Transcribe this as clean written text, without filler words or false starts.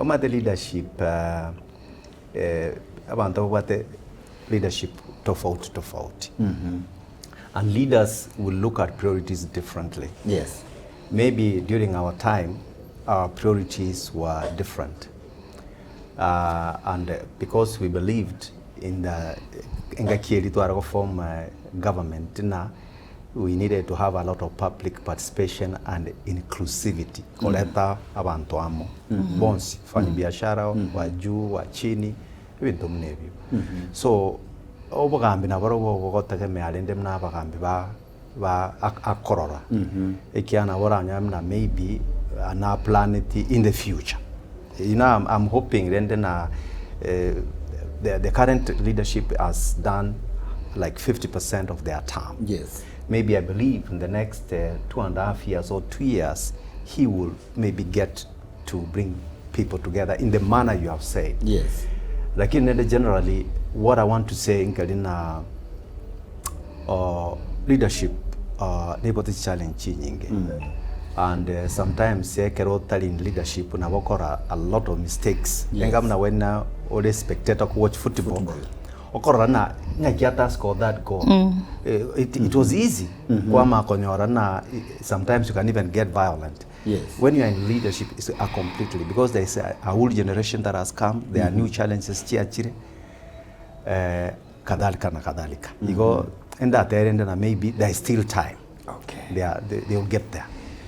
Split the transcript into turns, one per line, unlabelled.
Kama the leadership abantu what the leadership tofauti. And leaders will look at priorities differently.
Yes.
Maybe during our time, our priorities were different. And because we believed in the form government, we needed to have a lot of public participation and inclusivity. Koleta abantu amo. Bonsi, fanya biashara, wa juu, wa chini, ibintu mnebyo. So, obugambi na baro bogotege alende mna bagambi ba akorora. Ekiana waranya maybe na planet in the future. You know, I'm hoping then the current leadership has done like 50% of their term.
Yes.
Maybe I believe in the next 2.5 years or 2 years, he will maybe get to bring people together in the manner you have said.
Yes.
Like generally, what I want to say in Kalina leadership, neighborhood challenge and sometimes in leadership na wakora a lot of mistakes. Engam na when all the spectator watch football. Okora na ngakiata score that goal. It was easy. Kwama konyora na sometimes you can even get violent.
Yes.
When you are in leadership, it's completely because there is a whole generation that has come. There are new challenges. Kadalika na kadalika. You go in that area, and maybe there is still time.
Okay.
They will get there.